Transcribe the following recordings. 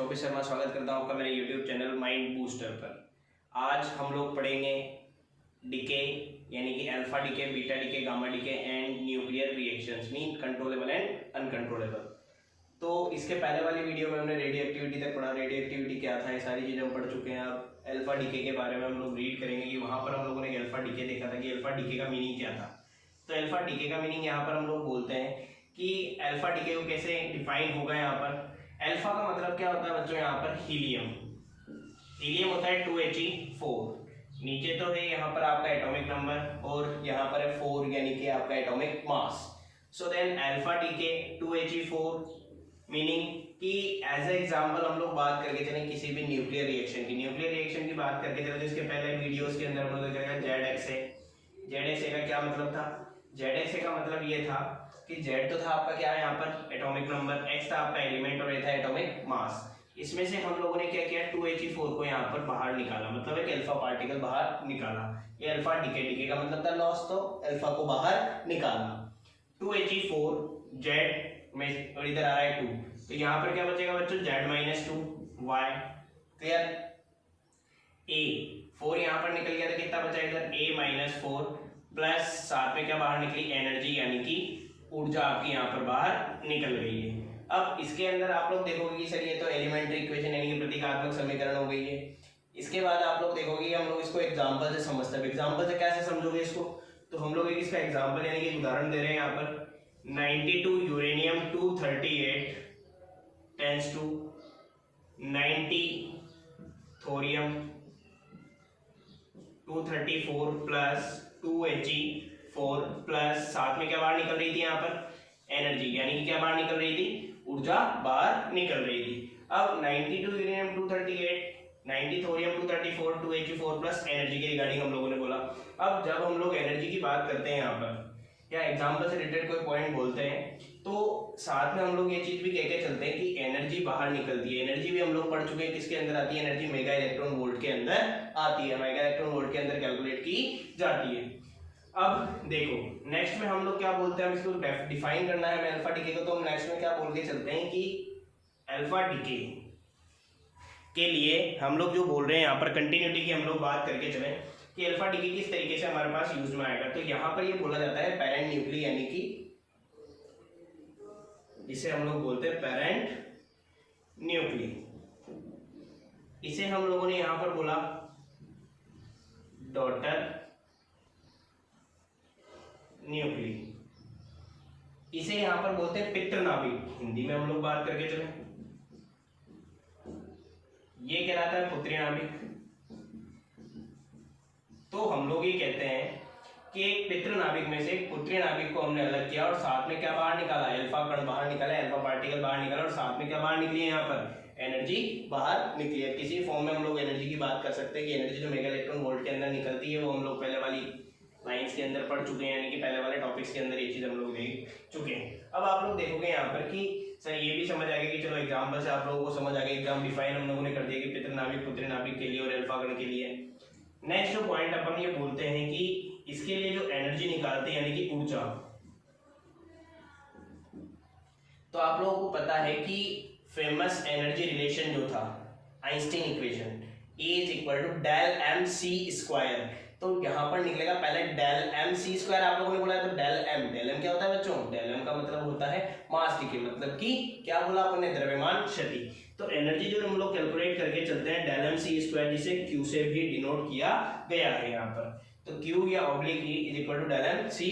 चौबे शर्मा स्वागत करता हूँ आपका मेरे यूट्यूब चैनल माइंड बूस्टर पर। आज हम लोग पढ़ेंगे डीके यानी कि alpha decay, beta decay, gamma decay and nuclear reactions mean controllable and uncontrollable. तो इसके पहले वाली वीडियो में हमने रेडियो एक्टिविटी तक पढ़ा, रेडियो एक्टिविटी क्या था, ये सारी चीज़ें हम पढ़ चुके हैं। अब अल्फा डीके के बारे में हम लोग रीड करेंगे कि वहाँ पर हम लोगों ने अल्फा डीके देखा था कि अल्फा डीके का मीनिंग क्या था। तो अल्फा डीके का मीनिंग यहाँ पर हम लोग बोलते हैं कि अल्फा डीके को कैसे डिफाइन होगा। यहाँ पर अल्फा का मतलब क्या होता है बच्चों, यहाँ पर हीलियम। हीलियम होता है 2He4, नीचे तो है यहाँ पर आपका एटॉमिक नंबर और यहाँ पर है 4 यानी कि आपका atomic mass. So then alpha decay 2He4 meaning कि एज ए एग्जांपल हम लोग बात करके चलें किसी भी न्यूक्लियर रिएक्शन की बात करके चले। तो इसके पहले वीडियोस के अंदर हम लोग करेंगे ZXA का क्या मतलब था। ZXA का मतलब ये था कि Z तो था आपका क्या है यहाँ पर एटॉमिक नंबर, X था आपका एलिमेंट और ये था एटॉमिक मास। इसमें से हम लोगों ने क्या किया, 2He4 को यहाँ पर बाहर निकाला, मतलब एक अल्फा पार्टिकल बाहर निकाला। ये अल्फा डीके का मतलब था लॉस, तो अल्फा को बाहर निकाला। 2He4 Z में और इधर आ रहा है 2, तो यहाँ पर क्या बचेगा बच्चों, Z-2 Y। क्लियर। A4 यहाँ पर निकल गया था, कितना बचा इधर A-4 प्लस साथ में क्या बाहर निकली, एनर्जी यानी कि ऊर्जा आपकी यहाँ पर बाहर निकल गई है। अब इसके अंदर आप लोग देखोगे कि सर ये तो एलिमेंट्री इक्वेशन यानी कि प्रतीकात्मक समीकरण हो गई है। इसके बाद आप लोग देखोगे कि हम लोग इसको एग्जांपल से समझते हैं। एग्जांपल से कैसे समझोगे इसको, तो हम लोग इसका एग्जांपल यानी कि उदाहरण दे रहे हैं यहाँ पर 92 uranium 238 tends to 90 thorium 234 plus 2He4 plus साथ में क्या बाहर निकल रही थी यहाँ पर एनर्जी यानी कि क्या बाहर निकल रही थी, ऊर्जा बाहर निकल रही थी। अब 92 uranium 238 90 thorium 234 2He4 plus energy के रिगार्डिंग हम लोगों ने बोला। अब जब हम लोग एनर्जी की बात करते हैं यहाँ पर या एग्जाम्पल से रिलेटेड कोई पॉइंट बोलते हैं, तो साथ में हम लोग ये चीज भी कह के चलते हैं कि एनर्जी बाहर निकलती है। एनर्जी भी हम लोग पढ़ चुके हैं किसके अंदर आती है, एनर्जी मेगा इलेक्ट्रॉन वोल्ट के अंदर आती है, मेगा इलेक्ट्रॉन वोल्ट के अंदर कैलकुलेट की जाती है। अब देखो नेक्स्ट में हम लोग क्या बोलते हैं, हम इसको डिफाइन करना है हमें अल्फा डीके को, तो हम नेक्स्ट में क्या बोल के चलते हैं कि अल्फा डीके के लिए हम लोग जो बोल रहे हैं यहाँ पर कंटिन्यूटी की हम लोग बात करके चले कि अल्फा डीके किस तरीके से हमारे पास यूज में आएगा। तो यहाँ पर ये बोला जाता है पेरेंट न्यूक्ली यानी कि जिसे हम लोग बोलते हैं पेरेंट न्यूक्ली, इसे हम लोगों ने यहाँ पर बोला डॉटर न्यूक्ली, इसे यहां पर बोलते हैं पितृ नाभिक। हिंदी में हम लोग बात करके चले, ये कहलाता है पुत्री नाभिक। तो हम लोग ये कहते हैं कि एक पितृ नाभिक में से एक पुत्री नाभिक को हमने अलग किया और साथ में क्या बाहर निकाला, अल्फा कण बाहर निकाला, अल्फा पार्टिकल बाहर निकाला और साथ में क्या बाहर निकली है, यहाँ पर एनर्जी बाहर निकली है। किसी फॉर्म में हम लोग एनर्जी की बात कर सकते हैं कि एनर्जी जो मेगा इलेक्ट्रॉन वोल्ट के अंदर निकलती है वो हम लोग पहले वाली लाइंस के अंदर पढ़ चुके हैं, यानी कि पहले वाले टॉपिक्स के अंदर ये चीज हम लोग देख चुके हैं। अब आप लोग देखोगे यहाँ पर कि सर ये भी समझ आ गया कि चलो एग्जाम्पल से आप लोगों को समझ आ गया, एग्जाम डिफाइन हम लोगों ने कर दिया कि पितृ नाभिक पुत्री नाभिक के लिए और अल्फा कण के लिए। नेक्स्ट जो पॉइंट अपन ये बोलते हैं कि इसके लिए जो एनर्जी निकालते हैं यानी कि ऊर्जा, तो आप लोगों को पता है कि फेमस एनर्जी रिलेशन जो था Einstein equation E del mc², तो यहाँ पर निकलेगा पहले del mc² आप लोगों ने बोला है, तो del m क्या होता है बच्चों, del m का मतलब होता है मास डीके, मतलब कि क्या बोला अपने द्रव्यमान क्षति। तो एनर्जी जो हम लोग कैलकुलेट करके चलते हैं del mc², जिसे q से भी डिनोट किया गया है यहाँ पर, तो q या oblique E = del mc²।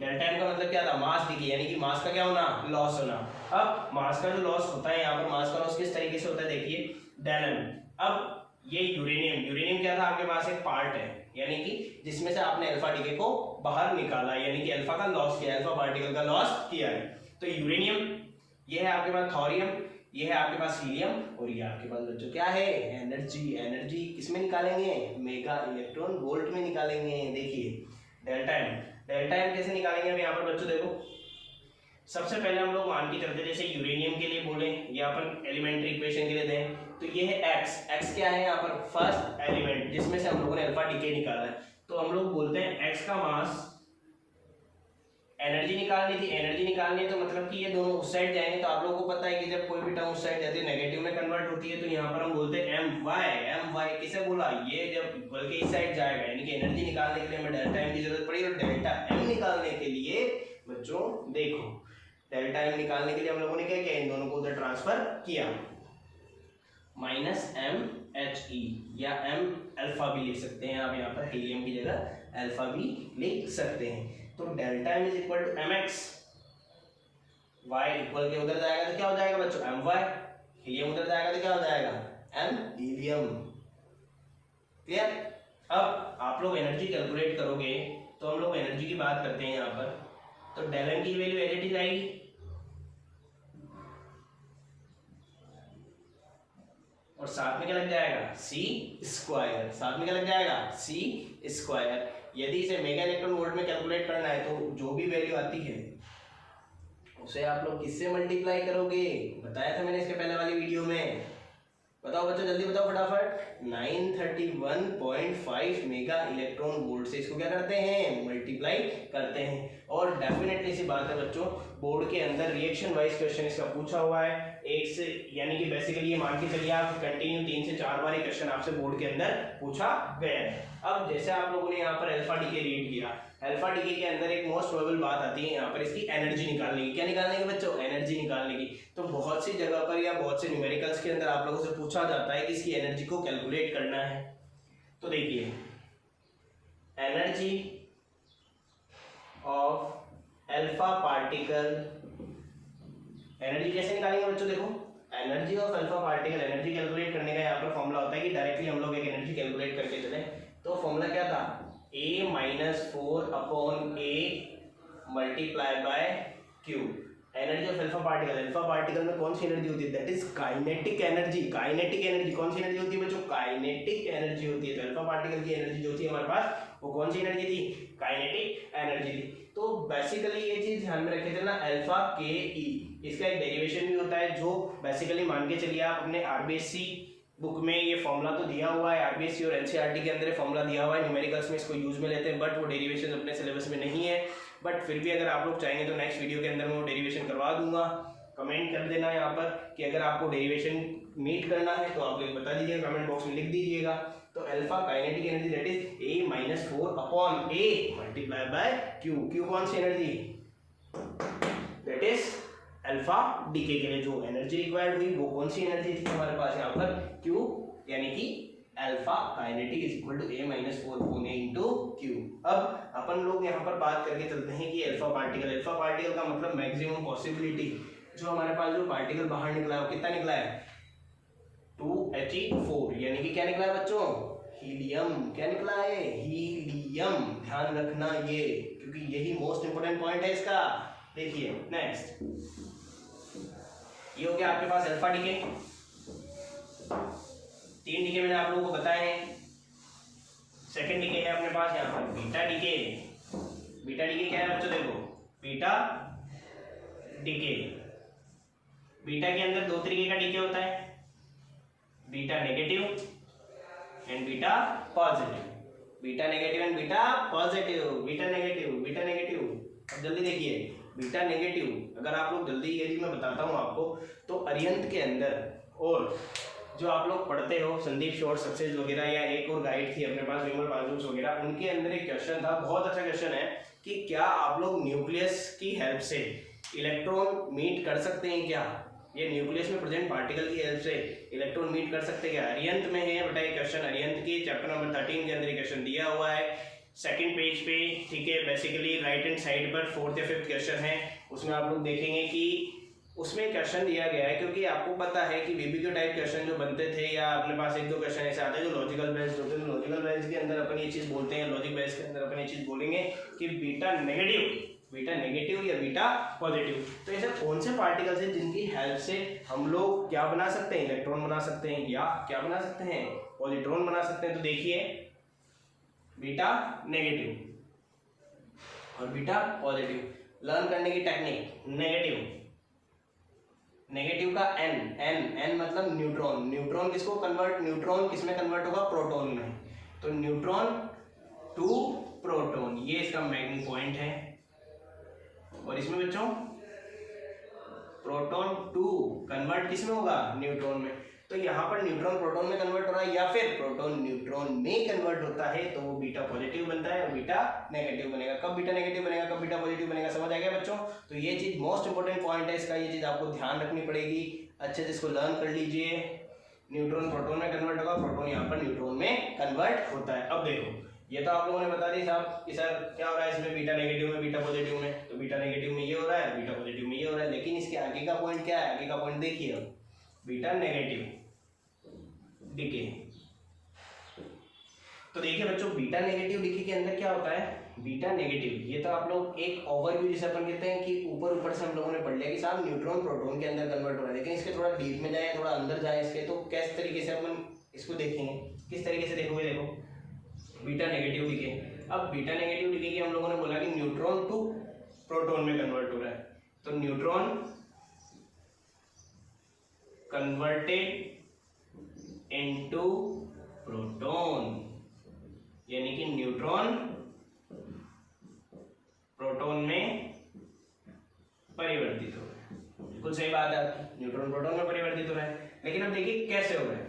Delta m का मतलब क्या था, मास डीके यानी कि मास का क्या होना, लॉस होना। अब मास का जो लॉस होता है यहाँ पर, मास का लॉस किस तरीके से होता है देखिए, del m। अब ये यूरेनियम क्या था आपके पास, एक पार्ट है यानी कि जिसमें से आपने अल्फा डीके को बाहर निकाला यानी कि अल्फा का लॉस किया, अल्फा पार्टिकल का लॉस किया है। तो यूरेनियम ये है आपके पास, थोरियम ये है आपके पास, हीलियम और ये आपके पास बच्चों क्या है, एनर्जी किसमें निकालेंगे, मेगा इलेक्ट्रॉन वोल्ट में निकालेंगे। देखिए डेल्टा एम कैसे निकालेंगे हम यहाँ पर बच्चों, देखो सबसे पहले हम लोग मान के चलते जैसे यूरेनियम के लिए बोले या अपन एलिमेंट्री इक्वेशन के लिए दें, तो ये है x क्या है यहाँ पर, फर्स्ट एलिमेंट जिसमें से हम लोगों ने अल्फा डीके निकाला है। तो हम लोग बोलते हैं x का मास एनर्जी निकालनी है तो मतलब कि ये दोनों उस साइड जाएंगे, तो आप लोगों को पता है कि जब कोई भी टर्म उस साइड जाती है नेगेटिव में कन्वर्ट होती है, तो यहाँ पर हम बोलते हैं एम वाई। किसे बोला? ये जब बल्कि इस साइड जाएगा, यानी कि एनर्जी निकालने के लिए हमें डेल्टा एम की जरूरत पड़ी, और डेल्टा एम निकालने के लिए बच्चों देखो, डेल्टा एम निकालने के लिए हम लोगों ने क्या किया, इन दोनों को उधर ट्रांसफर किया, माइनस एम एच ई या एम अल्फा भी लिख सकते हैं आप, यहाँ पर हीलियम की जगह अल्फा भी लिख सकते हैं। तो delta M is equal to M X, Y equal के उधर जाएगा तो क्या हो जाएगा बच्चों, एम वाई, हीलियम उधर जाएगा तो क्या हो जाएगा, एम हीलियम। क्लियर? अब आप लोग एनर्जी कैलकुलेट करोगे तो हम लोग एनर्जी की बात करते हैं यहाँ पर, तो डेल एम की वैल्यू एज इट इज आएगी, और साथ में क्या लग जाएगा, सी स्क्वायर, साथ में क्या लग जाएगा, सी स्क्वायर। यदि इसे मेगा इलेक्ट्रॉन वोल्ट में कैलकुलेट करना है तो जो भी वैल्यू आती है उसे आप लोग किससे मल्टीप्लाई करोगे, बताया था मैंने इसके पहले वाली वीडियो में। बताओ बच्चों, जल्दी बताओ फटाफट। 931.5 मेगा इलेक्ट्रॉन वोल्ट से इसको क्या करते हैं, मल्टीप्लाई करते हैं। और डेफिनेटली सी बात है बच्चों, बोर्ड के अंदर रिएक्शन वाइज क्वेश्चन इसका पूछा हुआ है, एक से, यानी कि बेसिकली ये मान के चलिए आप कंटिन्यू 3 से 4 बार ये क्वेश्चन आपसे बोर्ड के अंदर पूछा गया है। अब जैसे आप लोगों ने यहाँ पर अल्फा डीके रीड किया, अल्फा डीके के अंदर एक मोस्ट प्रोबेबल बात आती है यहाँ पर इसकी एनर्जी निकालने की। क्या निकालने की बच्चों, एनर्जी निकालने की। तो बहुत सी जगह पर या बहुत से न्यूमेरिकल्स के अंदर आप लोगों से पूछा जाता है कि इसकी एनर्जी को कैलकुलेट करना है। तो देखिए, energy of alpha particle, energy कैसे निकालेंगे बच्चों, देखो energy of alpha particle, energy calculate करने का यहाँ पर फॉर्मूला होता है कि डायरेक्टली हम लोग एक एनर्जी कैलकुलेट करके चले। तो फॉर्मूला क्या था, A-4 upon A multiply by Q। Energy of alpha particle, alpha particle में कौन सी एनर्जी होती है, that is kinetic energy. Kinetic energy कौन सी एनर्जी होती है बच्चों, काइनेटिक एनर्जी होती है। तो अल्फा पार्टिकल की एनर्जी जो थी हमारे पास, वो कौन सी एनर्जी थी, काइनेटिक एनर्जी थी। तो बेसिकली ये चीज ध्यान में रखे थे ना, अल्फा के ई, इसका एक डेरिवेशन भी होता है जो बेसिकली मान के चलिए आप अपने आरबीएससी बुक में ये फॉर्मूला तो दिया हुआ है, आरबीएससी और एनसीईआरटी के अंदर फॉर्मूला दिया हुआ है, न्यूमेरिकल्स में इसको यूज में लेते हैं, बट वो डेरिवेशन अपने सिलेबस में नहीं है। बट फिर भी अगर आप लोग चाहेंगे तो नेक्स्ट वीडियो के अंदर मैं वो डेरिवेशन करवा दूंगा। कमेंट कर देना यहाँ पर कि अगर आपको डेरिवेशन मीट करना है तो आप लोग बता दीजिएगा, कमेंट बॉक्स में लिख दीजिएगा। तो alpha kinetic energy that is A-4 upon A multiply by Q। Q कौन सी energy, that is alpha decay के लिए जो एनर्जी रिक्वायर्ड हुई वो कौन सी एनर्जी थी हमारे पास यहाँ पर, Q, यानी कि alpha kinetic is equal to A-4 upon A into Q। अब अपन लोग यहाँ पर बात करके चलते हैं कि अल्फा पार्टिकल का मतलब मैक्सिमम पॉसिबिलिटी, जो हमारे पास जो पार्टिकल बाहर निकला है वो कितना निकला है, 2He4, यानी कि क्या निकला है बच्चों, हीलियम। क्या निकला है, हीलियम। ध्यान रखना ये, क्योंकि यही मोस्ट इंपोर्टेंट पॉइंट है इसका। देखिए नेक्स्ट, ये हो गया आपके पास अल्फा डीके। 3 डीके मैंने आप लोगों को बताए हैं। सेकंड डीके है अपने पास यहाँ पर बीटा डीके। बीटा डीके क्या है बच्चों, देखो बीटा डीके, बीटा के अंदर 2 तरीके का डीके होता है, beta negative and beta positive. Beta negative and beta positive, beta negative, beta negative. अब जल्दी देखिए, बीटा नेगेटिव अगर आप लोग जल्दी यदि मैं बताता हूँ आपको, तो अरिहंत के अंदर और जो आप लोग पढ़ते हो संदीप शॉर्ट सक्सेस वगैरह, या एक और गाइड थी अपने पास विमल पांजुक्स वगैरह, उनके अंदर एक क्वेश्चन था, बहुत अच्छा क्वेश्चन है, कि क्या आप लोग न्यूक्लियस की हेल्प से इलेक्ट्रॉन मीट कर सकते हैं क्या, ये न्यूक्लियस में प्रेजेंट पार्टिकल की हेल्प से इलेक्ट्रॉन मीट कर सकते हैं क्या। अरिहंत में है बेटा ये क्वेश्चन, अरिहंत के चैप्टर नंबर 13 के अंदर क्वेश्चन दिया हुआ है, सेकंड पेज पे, ठीक है। बेसिकली राइट हैंड साइड पर 4th या 5th क्वेश्चन है, उसमें आप लोग देखेंगे कि उसमें क्वेश्चन दिया गया है, क्योंकि आपको पता है कि बीबीक्यू टाइप क्वेश्चन जो बनते थे, या अपने पास 1-2 क्वेश्चन ऐसे आते हैं जो लॉजिकल बेस्ड होते हैं। लॉजिकल बेस्ड के अंदर अपन ये चीज़ बोलते हैं, लॉजिक बेस्ड के अंदर अपन ये चीज़ बोलेंगे कि बीटा नेगेटिव या बीटा पॉजिटिव। तो ऐसे कौन से पार्टिकल्स हैं जिनकी हेल्प से हम लोग क्या बना सकते हैं, इलेक्ट्रॉन बना सकते हैं, या क्या बना सकते हैं, पॉजिट्रॉन बना सकते हैं। तो देखिए, बीटा नेगेटिव और बीटा पॉजिटिव लर्न करने की टेक्निक। नेगेटिव का एन मतलब न्यूट्रॉन, न्यूट्रॉन किसको कन्वर्ट, न्यूट्रॉन किसमें कन्वर्ट होगा, प्रोटॉन में। तो न्यूट्रॉन टू प्रोटॉन, ये इसका मैग्नी पॉइंट है। और इसमें बच्चों प्रोटॉन 2 कन्वर्ट किस में होगा, न्यूट्रॉन में। तो यहाँ पर न्यूट्रॉन प्रोटॉन में कन्वर्ट हो रहा है या फिर प्रोटॉन न्यूट्रॉन में कन्वर्ट होता है, तो वो बीटा पॉजिटिव बनता है और बीटा नेगेटिव बनेगा। कब बीटा नेगेटिव बनेगा, कब बीटा पॉजिटिव बनेगा, समझ आ गया बच्चों। तो ये चीज मोस्ट इंपोर्टेंट पॉइंट है इसका, ये चीज आपको ध्यान रखनी पड़ेगी, अच्छे से इसको लर्न कर लीजिए। न्यूट्रॉन प्रोटॉन में कन्वर्ट होगा, प्रोटॉन यहाँ पर न्यूट्रॉन में कन्वर्ट होता है। अब देखो ये तो आप लोगों ने बता दी साहब कि सर क्या हो रहा है इसमें, बीटा नेगेटिव में बीटा पॉजिटिव में, तो बीटा नेगेटिव में ये हो रहा है, बीटा पॉजिटिव में ये हो रहा है। लेकिन इसके आगे का पॉइंट क्या है, आगे का पॉइंट देखिए, अब बीटा नेगेटिव डिके। तो देखिए बच्चों बीटा नेगेटिव डिके के अंदर क्या होता है, बीटा नेगेटिव, ये तो आप लोग एक ओवरव्यू जिसे अपन कहते हैं कि ऊपर से हम लोगों ने पढ़ लिया कि साहब न्यूट्रॉन प्रोटॉन के अंदर कन्वर्ट हो रहा है। लेकिन इसके थोड़ा डीप में जाए, थोड़ा अंदर जाए इसके, तो किस तरीके से अपन इसको देखेंगे, किस तरीके से देखोगे, देखो बीटा नेगेटिव डिके। अब बीटा नेगेटिव डिके की हम लोगों ने बोला कि न्यूट्रॉन टू प्रोटॉन में कन्वर्ट हो रहा है, तो न्यूट्रॉन कन्वर्टेड इनटू प्रोटॉन, यानी कि न्यूट्रॉन प्रोटॉन में परिवर्तित हो रहा है। बिल्कुल सही बात है आपकी, न्यूट्रॉन प्रोटॉन में परिवर्तित हो रहा है। लेकिन अब देखिए कैसे हो रहा है,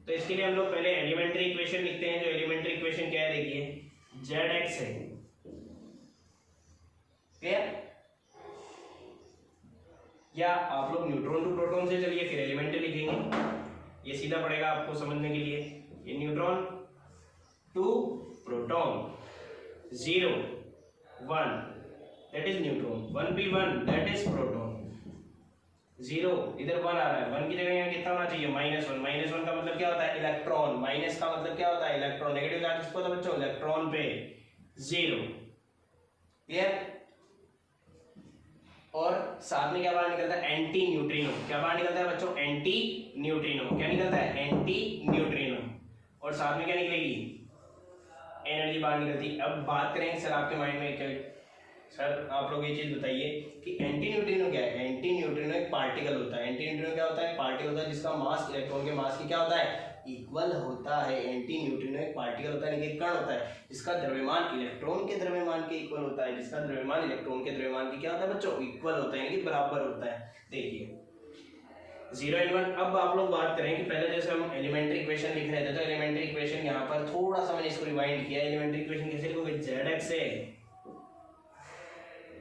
तो इसके लिए हम लोग पहले एलिमेंट्री इक्वेशन लिखते हैं। जो एलिमेंट्री इक्वेशन क्या है, देखिए Zx है, क्लियर। या आप लोग न्यूट्रॉन टू प्रोटॉन से चलिए फिर एलिमेंट्री लिखेंगे, ये सीधा पड़ेगा आपको समझने के लिए। ये neutron to proton 0 1 that is neutron, 1p1 that is proton, 0 इधर 1 आ रहा है, 1 की जगह यहाँ कितना होना चाहिए, -1। -1 का मतलब क्या होता है, इलेक्ट्रॉन। माइनस का मतलब क्या होता है, इलेक्ट्रॉन। नेगेटिव चार्ज किसको होता है बच्चों, इलेक्ट्रॉन पे, 0, क्लियर। और साथ में क्या बाहर निकलता है, एंटी न्यूट्रिनो। क्या बाहर निकलता है बच्चों, एंटी न्यूट्रिनो। क्या निकलता है, एंटी न्यूट्रिनो। और साथ में क्या निकलेगी, एनर्जी बाहर निकलती है। अब बात करें सर आपके माइंड में क्या, सर आप लोग ये चीज बताइए कि एंटी न्यूट्रिनो क्या है। एंटी न्यूट्रिनो एक पार्टिकल होता है। एंटी न्यूट्रिनो क्या होता है, पार्टिकल होता है जिसका मास इलेक्ट्रॉन के मास की क्या होता है, इक्वल होता है। एंटी न्यूट्रिनो एक पार्टिकल होता है, यानी कि कण होता है जिसका द्रव्यमान इलेक्ट्रॉन के द्रव्यमान के इक्वल होता है, जिसका द्रव्यमान इलेक्ट्रॉन के द्रव्यमान की क्या होता है बच्चों, इक्वल होता है, यानी कि बराबर होता है। देखिए 0 and 1। अब आप लोग बात करें कि पहले जैसे हम एलिमेंट्री इक्वेशन लिख रहे थे, तो एलिमेंट्री इक्वेशन यहाँ पर थोड़ा सा मैंने इसको रिवाइंड किया। एलिमेंट्री इक्वेशन कैसे लिखोगे, Zx है,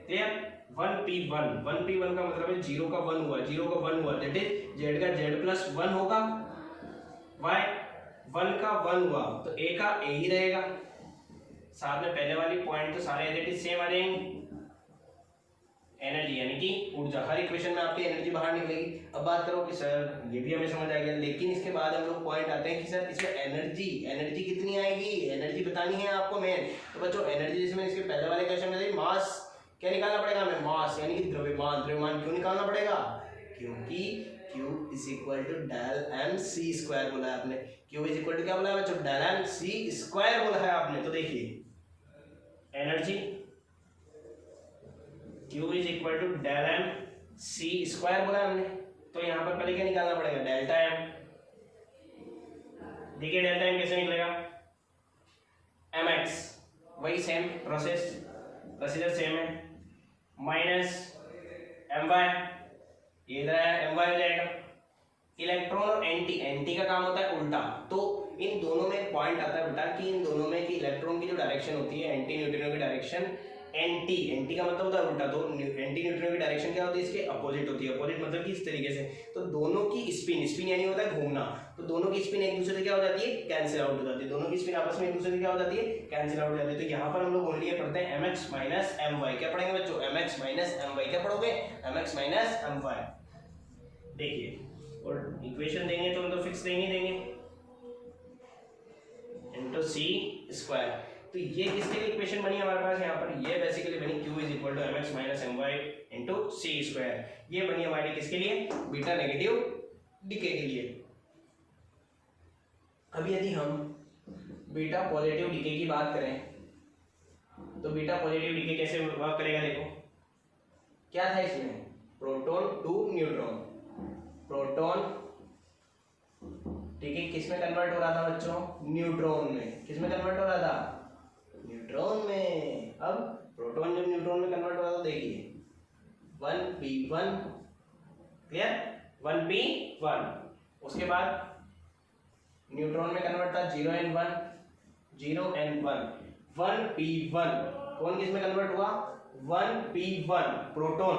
क्लियर। 1p1 का मतलब है 0 का 1 हुआ, 0 का 1 हुआ, दैट इज z का z प्लस 1 होगा, y 1 का 1 हुआ तो a का a ही रहेगा। साथ में पहले वाली पॉइंट तो सारे एज इट इज सेम आ जाएंगे। एनर्जी यानी कि ऊर्जा, हर इक्वेशन में आपकी एनर्जी बाहर निकलेगी। अब बात करो कि सर ये भी हमें समझ आ गया, लेकिन इसके बाद हम लोग पॉइंट आते हैं कि सर इसमें एनर्जी कितनी आएगी, एनर्जी बतानी है आपको मेन। तो बच्चों एनर्जी जिसमें इसके पहले वाले क्वेश्चन में मास क्या निकालना पड़ेगा हमें, मास यानी कि द्रव्यमान। द्रव्यमान क्यों निकालना पड़ेगा, क्योंकि Q is equal to del M C square बोला है आपने। Q इज इक्वल टू क्या बोला है बच्चों, डेल एम सी स्क्वायर बोला है आपने। तो देखिए energy Q is equal to del M C square बोला हमने, तो यहाँ पर पहले क्या निकालना पड़ेगा, डेल्टा एम। देखिए डेल्टा एम कैसे निकलेगा, mx, वही सेम प्रोसीजर सेम है, माइनस my, ये इधर है my हो जाएगा। इलेक्ट्रॉन और एंटी का काम होता है उल्टा। तो इन दोनों में एक पॉइंट आता है बेटा कि इन दोनों में कि इलेक्ट्रॉन की जो डायरेक्शन होती है, एंटी न्यूट्रिनो की डायरेक्शन एंटी का मतलब होता है उल्टा। तो एंटी न्यूट्रिनो की डायरेक्शन क्या होती है, इसके अपोजिट होती है। अपोजिट मतलब कि इस तरीके से। तो दोनों की स्पिन यानी होता है घूमना, तो दोनों की स्पिन एक दूसरे से क्या हो जाती है, कैंसिल आउट हो जाती है। दोनों की स्पिन आपस में एक दूसरे से क्या हो जाती है, कैंसिल आउट हो जाती है। तो यहाँ पर हम लोग ओनली पढ़ते हैं mx माइनस my। क्या पढ़ेंगे बच्चों, mx माइनस my। क्या पढ़ोगे, mx माइनस my। देखिए और इक्वेशन देंगे तो मतलब फिक्स देंगे इनटू सी स्क्वायर। तो ये किसके लिए इक्वेशन बनी हमारे पास यहाँ पर, ये बेसिकली बनी Q is equal to mx minus my into C square. ये बनी हमारी किसके लिए, बीटा नेगेटिव डिके के लिए। अब यदि हम बीटा पॉजिटिव डिके की बात करें तो बीटा पॉजिटिव डिके कैसे वर्क करेगा, देखो क्या था इसमें, प्रोटॉन टू न्यूट्रॉन। प्रोटॉन ठीक है किस में कन्वर्ट हो रहा था बच्चों, न्यूट्रॉन में। किस में कन्वर्ट हो रहा था, न्यूट्रॉन में। अब प्रोटॉन जब न्यूट्रॉन में कन्वर्ट हो रहा था, देखिए 1p1 क्लियर 1p1। उसके बाद न्यूट्रॉन में कन्वर्ट था 0 and 1 0 and 1 1p1 कौन किस में कन्वर्ट हुआ 1p1 proton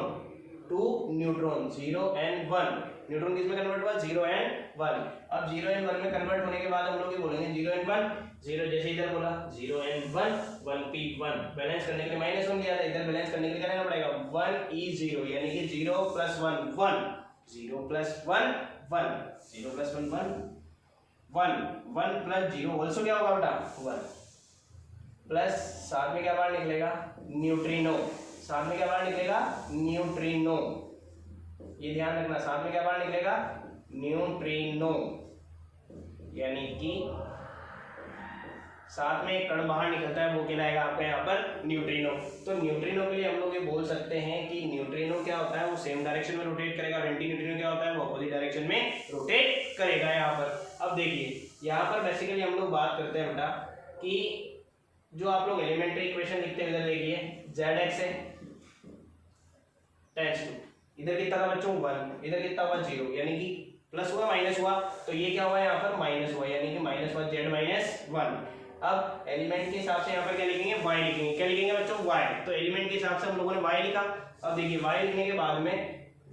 to neutron 0 and 1 neutron किस में कन्वर्ट हुआ 0 and 1। अब 0 and 1 में कन्वर्ट होने के बाद हम लोग ये बोलेंगे 0 and 1 0 जैसे इधर बोला 0 and 1 1p1 बैलेंस करने के लिए -1 लिया था इधर बैलेंस करने के लिए क्या लेना पड़ेगा 1e0 यानी कि 0 + 1 1 0 + 1 1 0 + 1 1 1 1 + 0 ऑल्सो क्या होगा बेटा 1 प्लस साथ में क्या बाहर निकलेगा न्यूट्रिनो साथ में क्या बाहर निकलेगा न्यूट्रिनो ये ध्यान रखना साथ में क्या बाहर निकलेगा न्यूट्रिनो यानी कि साथ में एक कण बाहर निकलता है वो कहलाएगा आपका यहाँ पर न्यूट्रिनो। तो न्यूट्रिनो के लिए हम लोग ये बोल सकते हैं कि न्यूट्रिनो क्या होता है वो सेम डायरेक्शन में रोटेट करेगा और एंटी न्यूट्रिनो क्या होता है वो अपोजिट डायरेक्शन में रोटेट करेगा यहाँ पर। अब देखिए यहाँ पर बेसिकली हम लोग बात करते हैं बेटा कि जो आप लोग एलिमेंट्री इक्वेशन लिखते हैं इधर देखिए ZX है टेंस टू इधर कितना था बच्चों 1 इधर कितना हुआ 0 यानी कि प्लस हुआ माइनस हुआ तो ये क्या हुआ यहाँ पर माइनस हुआ यानी कि -1 Z -1। अब एलिमेंट के हिसाब से यहाँ पर क्या लिखेंगे y लिखेंगे क्या लिखेंगे बच्चों y। तो एलिमेंट के हिसाब से हम लोगों ने y लिखा। अब देखिए y लिखने के बाद में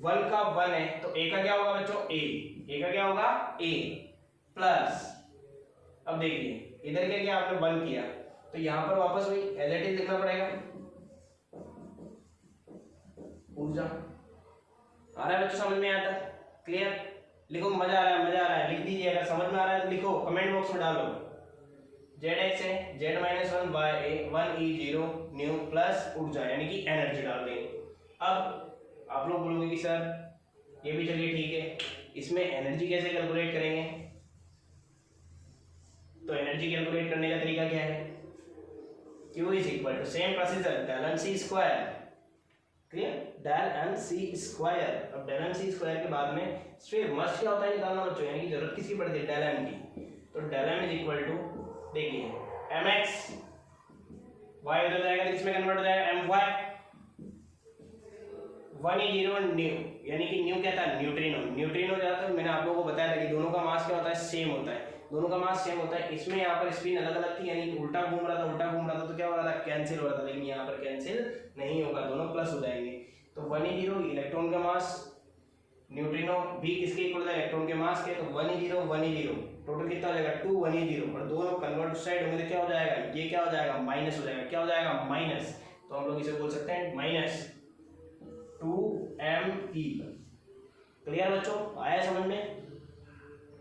1 का 1 है तो a का क्या होगा बच्चों a का क्या होगा a प्लस अब देखिए इधर क्या किया आपने 1 किया तो यहाँ पर वापस वही एज इट इज लिखना पड़ेगा ऊर्जा। आ रहा है बच्चों समझ में आता है क्लियर लिखो मजा आ रहा है लिख दीजिए अगर समझ में आ रहा है तो लिखो कमेंट बॉक्स में डालो। ZX है Z -1 1e0 न्यू प्लस ऊर्जा यानी कि एनर्जी डाल देंगे। अब आप लोग बोलोगे कि सर ये भी चलिए ठीक है इसमें एनर्जी कैसे कैलकुलेट करेंगे। तो एनर्जी कैलकुलेट करने का तरीका क्या है Q = same procedure del mc²। Clear del mc²। अब del mc² के बाद में फिर मस्ट क्या होता है निकालना बच्चों यानी कि जरूरत किसकी पड़ती है del m की। तो del m = देखिए mx y उधर जाएगा तो किसमें कन्वर्ट हो जाएगा my 1e0 न्यू यानी कि न्यू क्या था न्यूट्रिनो जाता है। मैंने आप लोगों को बताया था कि दोनों का मास क्या होता है सेम होता है दोनों का मास सेम होता है। इसमें यहाँ पर स्पिन अलग अलग थी यानी कि उल्टा घूम रहा था तो क्या हो रहा था कैंसिल हो रहा था लेकिन यहाँ पर कैंसिल नहीं होगा दोनों प्लस हो जाएंगे। तो 1e0 इलेक्ट्रॉन का मास न्यूट्रिनो भी किसके इक्वल है इलेक्ट्रॉन के मास के। तो 1e0 टोटल कितना हो जाएगा 2 1e0 और दोनों कन्वर्ट साइड होंगे तो क्या हो जाएगा ये क्या हो जाएगा माइनस हो जाएगा क्या हो जाएगा माइनस। तो हम लोग इसे बोल सकते हैं -2me। क्लियर बच्चों आया समझ में।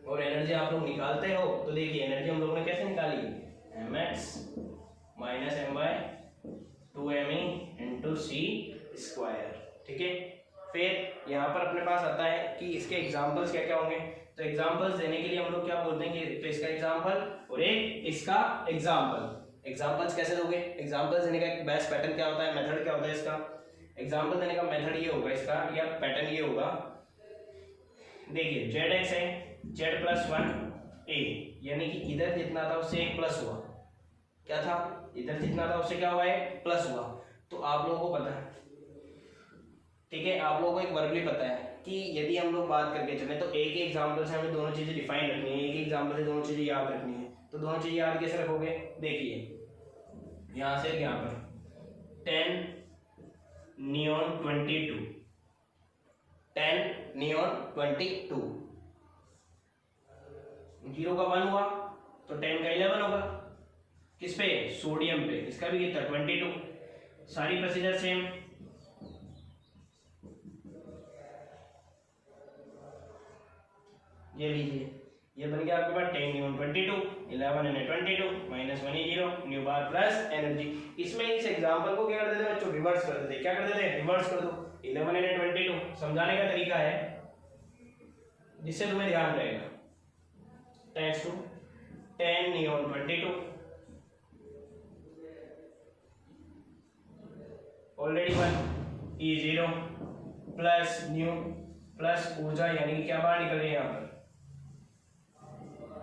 और एनर्जी आप लोग निकालते हो तो देखिए एनर्जी हम लोगों ने कैसे निकाली mx - my 2me × c²। ठीक है फिर यहाँ पर अपने पास आता है कि इसके एग्जांपल्स क्या क्या होंगे। तो एग्जांपल्स देने के लिए हम लोग क्या बोलते हैं कि तो इसका एग्जांपल और एक इसका एग्जांपल। एग्जांपल्स कैसे दोगे एग्जांपल्स देने का एक बेस्ट पैटर्न क्या होता है मेथड क्या होता है इसका। एग्जांपल देने का मेथड ये होगा इसका या पैटर्न ये होगा देखिए ZX है Z + 1 a यानी कि इधर जितना था उससे एक प्लस हुआ क्या था इधर जितना था उससे क्या हुआ है प्लस हुआ। तो आप लोगों को पता है ठीक है आप लोगों को एक वर्बली पता है कि यदि हम लोग बात करके चले तो एक ही एग्जांपल से हमें दोनों चीजें डिफाइन रखनी है एक ही एग्जांपल से दोनों चीजें याद रखनी है। तो दोनों चीजें याद कैसे रखोगे देखिए यहाँ से यहाँ पर 10 नियॉन 22 10 नियॉन 22 0 का 1 हुआ तो 10 का 11 होगा किस पे सोडियम पे इसका भी कितना 22। सारी प्रोसीजर सेम ये लीजिए ये बन गया आपके पास 10 नियॉन 22 11 यानी 22 -1e0 न्यू बार प्लस एनर्जी। इसमें इस एग्जांपल को क्या कर देते बच्चों रिवर्स कर देते क्या कर देते रिवर्स कर दो 11 यानी 22 समझाने का तरीका है जिससे तुम्हें ध्यान रहेगा 10 neon 22 already 1 e0 plus new plus ऊर्जा यानी कि क्या बाहर निकल रही है यहाँ पर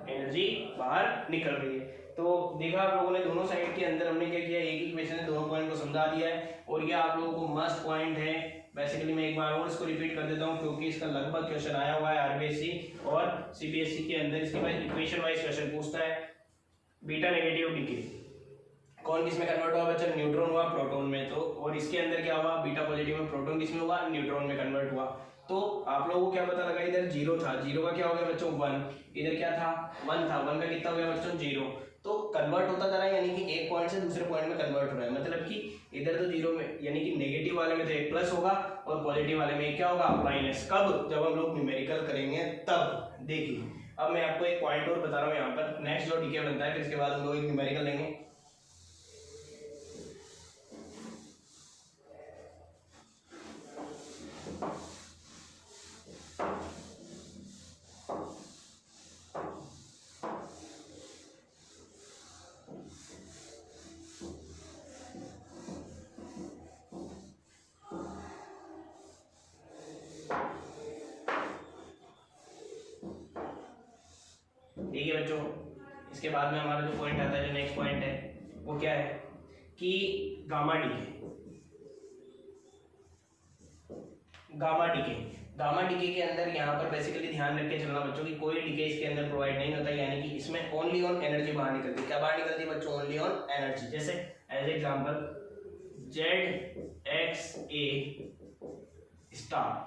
एनर्जी बाहर निकल रही है। तो देखा आप लोगों ने दोनों साइड के अंदर हमने क्या किया एक ही इक्वेशन से दोनों पॉइंट को समझा दिया है और ये आप लोगों को मस्ट पॉइंट है बेसिकली मैं एक बार और इसको रिपीट कर देता हूँ क्योंकि इसका लगभग क्वेश्चन आया हुआ है आरबीएससी और सीबीएसई के अंदर। इसके बाद इक्वेशन वाइज क्वेश्चन पूछता है बीटा नेगेटिव डीके कौन किस में कन्वर्ट हुआ बच्चा, न्यूट्रॉन हुआ प्रोटॉन में। तो और इसके अंदर क्या हुआ, बीटा पॉजिटिव में प्रोटॉन किस में हुआ, न्यूट्रॉन में कन्वर्ट हुआ। तो आप लोगों को क्या पता लगा, इधर जीरो था, जीरो का क्या हो गया बच्चों 1, इधर क्या था 1 था, 1 का कितना हो गया बच्चों 0। तो कन्वर्ट होता जा रहा है यानी कि एक पॉइंट से दूसरे पॉइंट में कन्वर्ट हो रहा है, मतलब कि इधर तो जीरो में यानी कि नेगेटिव वाले में तो एक प्लस होगा और पॉजिटिव वाले में क्या होगा माइनस। कब, जब हम लोग न्यूमेरिकल करेंगे तब। देखिए अब मैं आपको एक पॉइंट और बता रहा हूँ यहाँ पर, नेक्स्ट जो डीके बनता है फिर इसके बाद हम लोग एक न्यूमेरिकल लेंगे। ठीक है बच्चों, इसके बाद में हमारा जो पॉइंट आता है, जो नेक्स्ट पॉइंट है वो क्या है कि गामा डीके। गामा डीके के अंदर यहाँ पर बेसिकली ध्यान रख के चलना बच्चों कि कोई डीके इसके अंदर प्रोवाइड नहीं होता, यानी कि इसमें ओनली ऑन एनर्जी बाहर निकलती है। क्या बाहर निकलती है बच्चों, ओनली ऑन एनर्जी। जैसे as example ZXA star,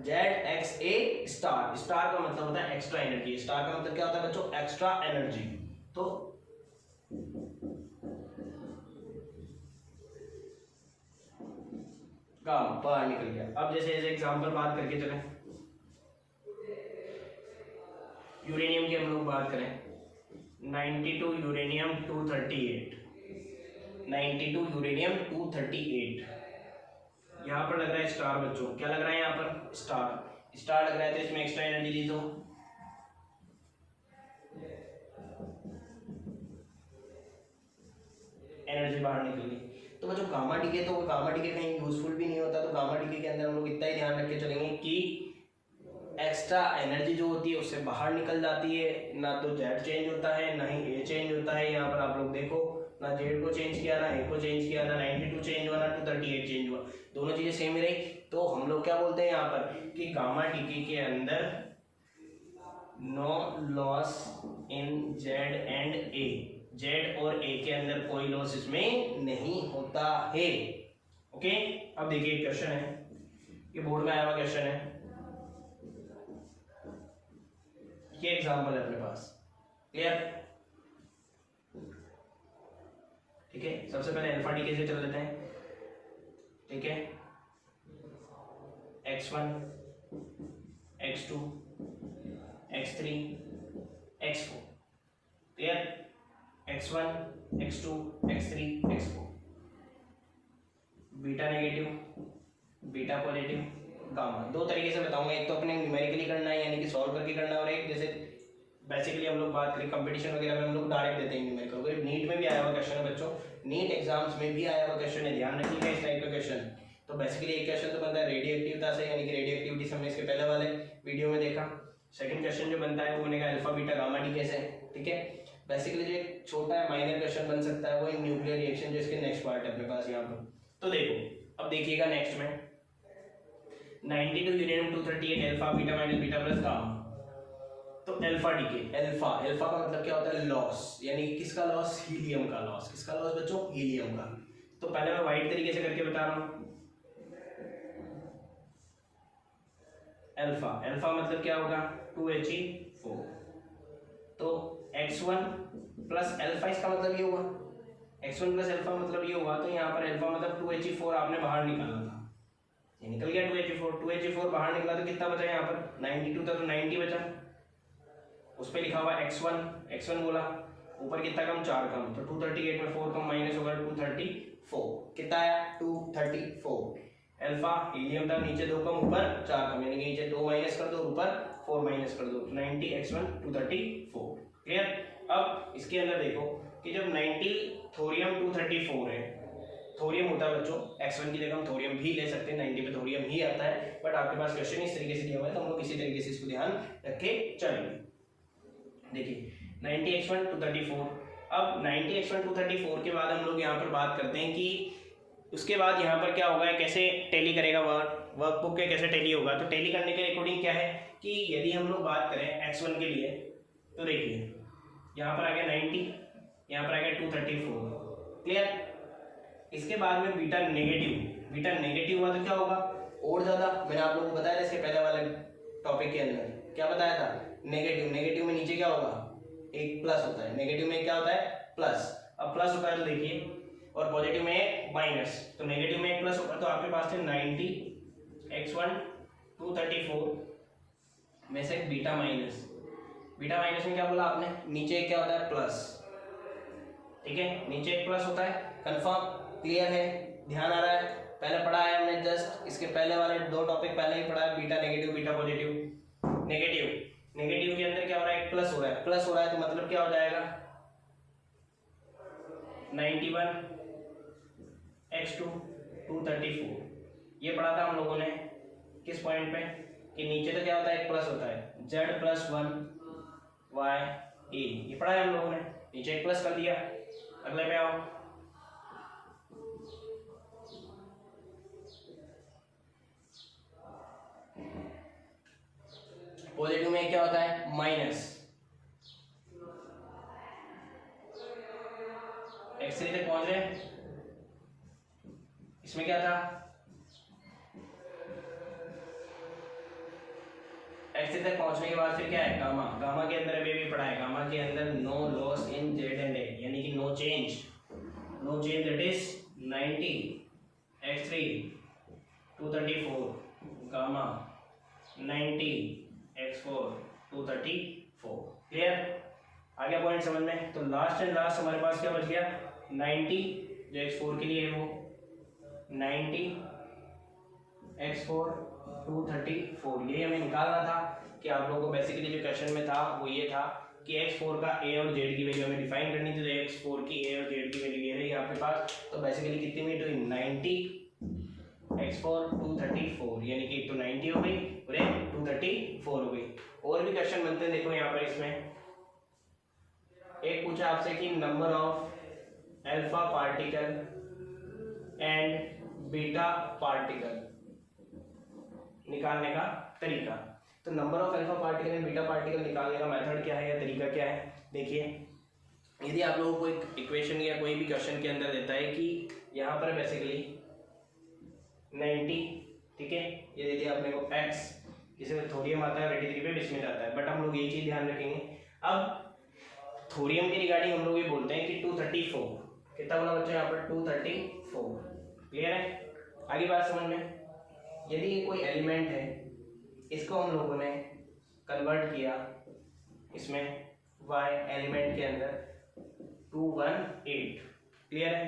ZXA star, star का मतलब होता है एक्स्ट्रा एनर्जी, स्टार का मतलब क्या होता है बच्चों एक्स्ट्रा एनर्जी। तो काम बाहर निकल गया। अब जैसे एज एग्जांपल बात करके चलें, यूरेनियम की हम लोग बात करें, 92 यूरेनियम 238, 92 यूरेनियम 238, यहाँ पर लग रहा है स्टार बच्चों। क्या लग रहा है यहाँ पर, स्टार, स्टार लग रहा है। तो इसमें एक्स्ट्रा एनर्जी दी तो एनर्जी बाहर निकल गई। तो बच्चों गामा डीके, तो गामा डीके कहीं यूजफुल भी नहीं होता। तो गामा डीके के अंदर हम लोग इतना ही ध्यान रख के चलेंगे कि एक्स्ट्रा एनर्जी जो होती है उससे बाहर निकल जाती है, ना तो जेड चेंज होता है ना ही ए चेंज होता है। यहाँ पर आप लोग देखो, ना जेड को चेंज किया ना ए को चेंज किया, ना 92 चेंज हुआ ना 238 चेंज हुआ, दोनों चीजें सेम ही रही। तो हम लोग क्या बोलते हैं यहाँ पर कि गामा डीके के अंदर no loss in Z and A, Z और ए के अंदर कोई लॉस इसमें नहीं होता है। ओके, अब देखिए क्वेश्चन है, ये बोर्ड में आया हुआ क्वेश्चन है, ये एग्जांपल है अपने पास, क्लियर। ठीक है, सबसे पहले अल्फा डीके से चल लेते हैं। ठीक है, x1 x2 x3 x4, clear. x1 x2 x3 x4, beta negative beta positive gamma. दो तरीके से बताऊंगा, एक तो अपने न्यूमेरिकली करना है यानी कि सॉल्व करके करना है, और एक जैसे बेसिकली हम लोग बात करें कंपटीशन वगैरह में हम लोग डायरेक्ट देते हैं न्यूमेरिकल। नीट में भी आया हुआ क्वेश्चन है बच्चों, नीट एग्जाम्स में भी आया हुआ क्वेश्चन है, ध्यान रखिएगा इस टाइप का क्वेश्चन। तो बेसिकली एक क्वेश्चन तो बनता है रेडियोएक्टिविटी से, यानी कि रेडियोएक्टिविटी हमने इसके पहले वाले वीडियो में देखा। सेकंड क्वेश्चन जो बनता है वो बनेगा अल्फा बीटा गामा डीके से। ठीक है, बेसिकली जो एक छोटा है माइनर क्वेश्चन बन सकता है वो न्यूक्लियर रिएक्शन, जो इसके नेक्स्ट पार्ट है अपने पास यहाँ पर। तो देखो अब देखिएगा नेक्स्ट में 92 uranium 238 alpha beta minus beta plus gamma. तो अल्फा डीके, अल्फा, अल्फा का मतलब क्या होता है लॉस, यानी कि किसका लॉस, हीलियम का लॉस। किसका लॉस बच्चों, हीलियम का। तो पहले मैं वाइट तरीके से करके बता रहा हूं। अल्फा, अल्फा मतलब क्या होगा 2He4। तो x1 प्लस अल्फा, इसका मतलब ये हुआ x1 प्लस अल्फा मतलब ये हुआ। तो यहाँ पर अल्फा मतलब 2He4 आपने बाहर निकालना था, ये निकल गया 2He4, 2He4 बाहर निकला तो कितना बचा यहाँ पर 92 था, तो 90 बचा। उस पर लिखा हुआ x1, x1 बोला, ऊपर कितना कम 4 कम, तो 238 में 4 कम माइनस होगा 234, कितना आया 234। अल्फा हीलियम था, नीचे 2 कम ऊपर 4 कम, यानी कि नीचे 2 माइनस कर दो ऊपर 4 माइनस कर दो, 90 x1 234, क्लियर। अब इसके अंदर देखो कि जब 90 थोरियम 234 है, थोरियम होता है बच्चों, x1 की जगह हम थोरियम भी ले सकते हैं, 90 पे थोरियम ही आता है, बट आपके पास क्वेश्चन इस तरीके से दिया हुआ है तो हम लोग इसी तरीके से इसको ध्यान रख के चलेंगे। देखिए 90x1 234, अब 90x1 234 के बाद हम लोग यहाँ पर बात करते हैं कि उसके बाद यहाँ पर क्या होगा, कैसे टैली करेगा वर्कबुक के कैसे टैली होगा। तो टैली करने के अकॉर्डिंग क्या है कि यदि हम लोग बात करें x1 के लिए, तो देखिए यहाँ पर आ गया 90, यहाँ पर आ गया 234, क्लियर। इसके बाद में बीटा नेगेटिव हुआ तो क्या होगा, और ज़्यादा। मैंने आप लोगों को बताया था इसके पहले वाले टॉपिक के अंदर, क्या बताया था, नेगेटिव में नीचे क्या होगा, एक प्लस होता है, नेगेटिव में क्या होता है, प्लस। अब प्लस होता है तो देखिए, और पॉजिटिव में माइनस, तो नेगेटिव में एक प्लस होगा। तो आपके पास थे 90, x1 234 में से बीटा माइनस में क्या बोला आपने, नीचे क्या होता है, प्लस, ठीक है, नीचे एक प्लस होता है। कंफर्म, क्लियर है, ध्यान आ रहा है। पहले पढ़ा है हमने, जस्ट इसके पहले वाले 2 टॉपिक पहले ही पढ़ा है, beta negative beta positive. Negative के अंदर क्या हो रहा है, एक प्लस हो रहा है, तो मतलब क्या हो जाएगा 91 x2 234। ये पढ़ा था हम लोगों ने किस पॉइंट पे, कि नीचे तो क्या होता है, एक प्लस होता है, z + 1 y a, ये पढ़ा है हम लोगों ने, नीचे एक प्लस कर दिया। अगले पे आओ, पॉजिटिव में क्या होता है, माइनस, x3 तक पहुंच रहे, इसमें क्या था, x3 तक पहुंचने के बाद फिर क्या है, गामा के अंदर अभी भी पढ़ा है, गामा के अंदर no loss in z and a, यानी कि no change, that is 90 x3 234 gamma 90 x4 234, clear. आ गया पॉइंट समझ में। तो लास्ट हमारे पास क्या बच गया, 90 जो x4 के लिए है वो 90 x4 234, ये हमें निकालना था। कि आप लोगों को बेसिकली जो क्वेश्चन में था वो ये था कि x4 का a और z की वैल्यू हमें डिफाइन करनी थी। तो x4 की a और z की वैल्यू ये रही आपके पास। तो बेसिकली कितनी मीट हुई, 90 x4 234, यानी कि एक तो 90 हो गई और एक 234 हो गई। और भी क्वेश्चन बनते हैं, देखो यहाँ पर इसमें एक पूछा आपसे कि number of alpha particle and beta particle निकालने का तरीका। तो number of alpha particle and beta particle निकालने का मेथड क्या है या तरीका क्या है, देखिए। यदि आप लोगों को एक इक्वेशन या कोई भी क्वेश्चन के अंदर देता है कि यहाँ पर बेसिकली 90, ठीक है, ये दे दिया आपने को x, किसी में थोरियम आता है, रेडियस पे बिस्मिल आता है, बट हम लोग ये चीज ध्यान रखेंगे। अब थोरियम के रिगार्डिंग हम लोग ये बोलते हैं कि 234, कितना बोला बच्चों यहाँ पर, 234, क्लियर है। आगे बात समझ में, यदि ये कोई एलिमेंट है, इसको हम लोगों ने कन्वर्ट किया इसमें y एलिमेंट के अंदर 218, क्लियर है,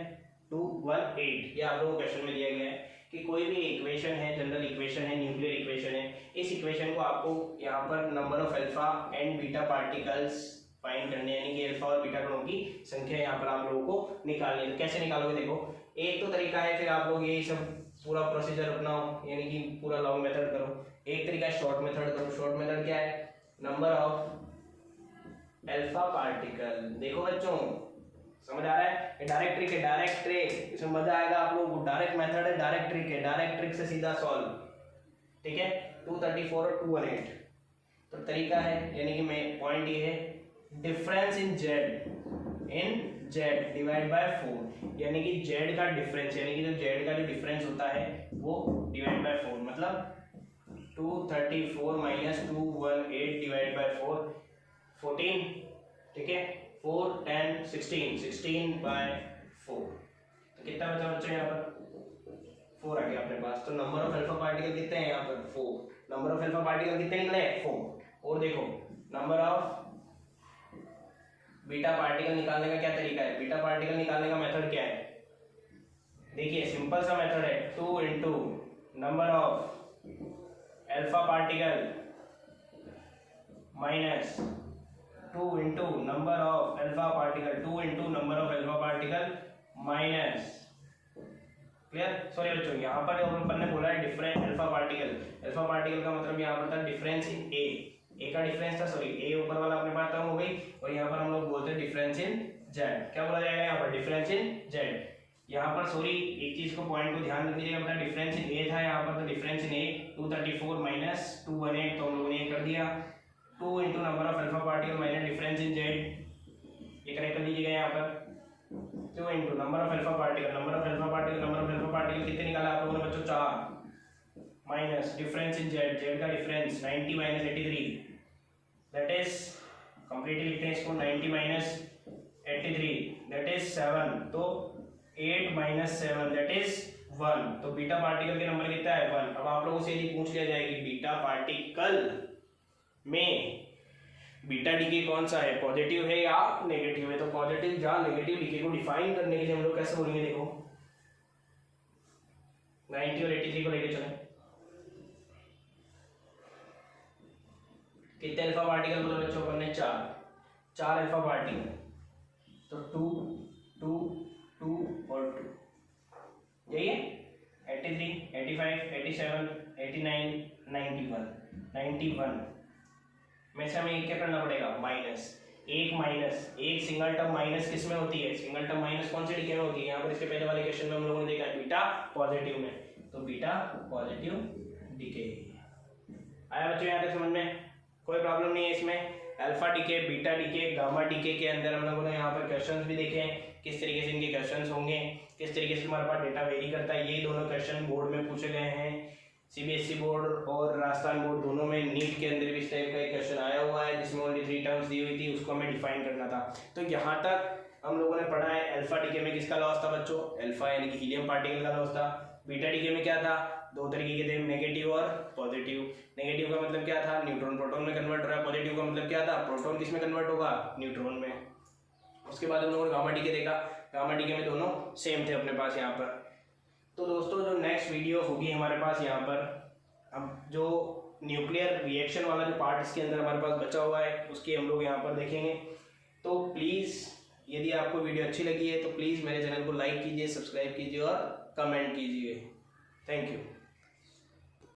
218, ये आप लोगों को क्वेश्चन में दिया गया है कि कोई भी इक्वेशन है, जनरल इक्वेशन है, न्यूक्लियर इक्वेशन है, इस इक्वेशन को आपको यहाँ पर number of alpha and beta particles find करने, यानी कि अल्फा और बीटा कणों की संख्या यहाँ पर आप लोगों को निकालनी है। तो कैसे निकालोगे, देखो एक तो तरीका है, फिर आप लोग यही सब पूरा प्रोसीजर अपनाओ, यानी कि पूरा लॉन्ग मेथड करो। एक तरीका है शॉर्ट मेथड करो। शॉर्ट मेथड क्या है, नंबर ऑफ अल्फा पार्टिकल, देखो बच्चों समझ आ रहा है, ये डायरेक्ट ट्रिक है, डायरेक्ट ट्रिक, इसमें मजा आएगा आप लोगों को। डायरेक्ट मेथड है, डायरेक्ट ट्रिक है, डायरेक्ट ट्रिक से सीधा सॉल्व, ठीक है। 234 और 218 तो तरीका है, यानी कि मैं पॉइंट ये है, difference in z divide by 4, यानी कि z का डिफरेंस, यानी कि जो z का जो डिफरेंस होता है वो डिवाइड बाय 4, मतलब 234 माइनस 218 डिवाइड बाय 4 14, ठीक है, 4 10 16 बाय 4, तो कितना बचा बच्चों यहाँ पर 4 आ गया अपने पास। तो नंबर ऑफ अल्फा पार्टिकल कितने हैं यहाँ पर 4, नंबर ऑफ अल्फा पार्टिकल कितने निकले 4। और देखो नंबर ऑफ बीटा पार्टिकल निकालने का क्या तरीका है, बीटा पार्टिकल निकालने का मेथड क्या है, देखिए सिंपल सा मेथड है, 2 into number of alpha particle minus 2 into number of alpha particle, 2 into number of alpha particle minus, clear. Sorry बच्चों, यहाँ पर अपन ने बोला है difference alpha particle, alpha particle का मतलब यहाँ पर था डिफरेंस इन ए का डिफरेंस था, सॉरी ए ऊपर वाला अपने पास टर्म हो गई, और यहाँ पर हम लोग बोलते हैं डिफरेंस इन जेड। क्या बोला जाएगा यहाँ पर, डिफरेंस इन जेड। यहाँ पर सॉरी एक चीज को पॉइंट को ध्यान रख दीजिएगा, अपना डिफरेंस इन ए था यहाँ पर, तो डिफरेंस इन ए 234 माइनस 218, तो हम लोगों ने ये कर दिया 2 into number of alpha particle minus difference in Z, ये करेक्ट कर लीजिएगा यहाँ पर 2 into number of alpha particle, number of alpha particle, number of alpha particle कितने निकाला आप लोगों ने बच्चों 4, minus difference in Z, Z का difference 90 minus 83, that is completely लिखते हैं इसको 90 माइनस 83 दैट इज 7, तो 8 माइनस 7 दैट इज 1, तो बीटा पार्टिकल के नंबर कितना है 1। अब आप लोगों से यदि पूछ लिया जाए कि बीटा पार्टिकल में बीटा डीके कौन सा है, पॉजिटिव है या नेगेटिव है, तो पॉजिटिव या नेगेटिव डीके को डिफाइन करने के लिए हम लोग कैसे बोलेंगे, देखो 90 और 83 को लेके चलें, कितने अल्फा पार्टिकल बोले बच्चों अपन ने 4 अल्फा पार्टिकल, तो 2 2 2 और 2, यही है 83 85 87 89 91 में से हमें एक क्या करना पड़ेगा माइनस एक सिंगल टर्म माइनस किस में होती है, सिंगल टर्म माइनस कौन से डीके में होती है, यहाँ पर इसके पहले वाले क्वेश्चन में हम लोगों ने देखा है बीटा पॉजिटिव में, तो बीटा पॉजिटिव डीके आया बच्चों यहाँ तक समझ में, कोई प्रॉब्लम नहीं है इसमें। Alpha decay, beta decay, gamma decay के अंदर हम लोगों ने यहाँ पर क्वेश्चंस भी देखे हैं, किस तरीके से इनके क्वेश्चंस होंगे, किस तरीके से हमारे पास डेटा वेरी करता है, ये दोनों क्वेश्चन बोर्ड में पूछे गए हैं, सीबीएसई बोर्ड और राजस्थान बोर्ड दोनों में। नीट के अंदर भी इस टाइप का एक क्वेश्चन आया हुआ है जिसमें ओनली 3 टर्म्स दी हुई थी, उसको हमें डिफाइन करना था। तो यहाँ तक हम लोगों ने पढ़ा है अल्फा डीके में किसका लॉस था बच्चों, अल्फा यानी कि हीलियम पार्टिकल का लॉस था। बीटा डीके में क्या था, 2 तरीके के थे, नेगेटिव और पॉजिटिव। नेगेटिव का मतलब क्या था, न्यूट्रॉन प्रोटॉन में कन्वर्ट हो रहा है, पॉजिटिव का मतलब क्या था, प्रोटॉन किस में कन्वर्ट होगा, न्यूट्रॉन में। उसके बाद हम लोगों ने गामा डीके देखा, गामा डीके में दोनों सेम थे अपने पास यहाँ पर। तो दोस्तों जो नेक्स्ट वीडियो होगी हमारे पास यहाँ पर, अब जो न्यूक्लियर रिएक्शन वाला जो पार्ट इसके अंदर हमारे पास बचा हुआ है उसकी हम लोग यहाँ पर देखेंगे। तो प्लीज़ यदि आपको वीडियो अच्छी लगी है तो प्लीज़ मेरे चैनल को लाइक कीजिए, सब्सक्राइब कीजिए और कमेंट कीजिए। Thank you.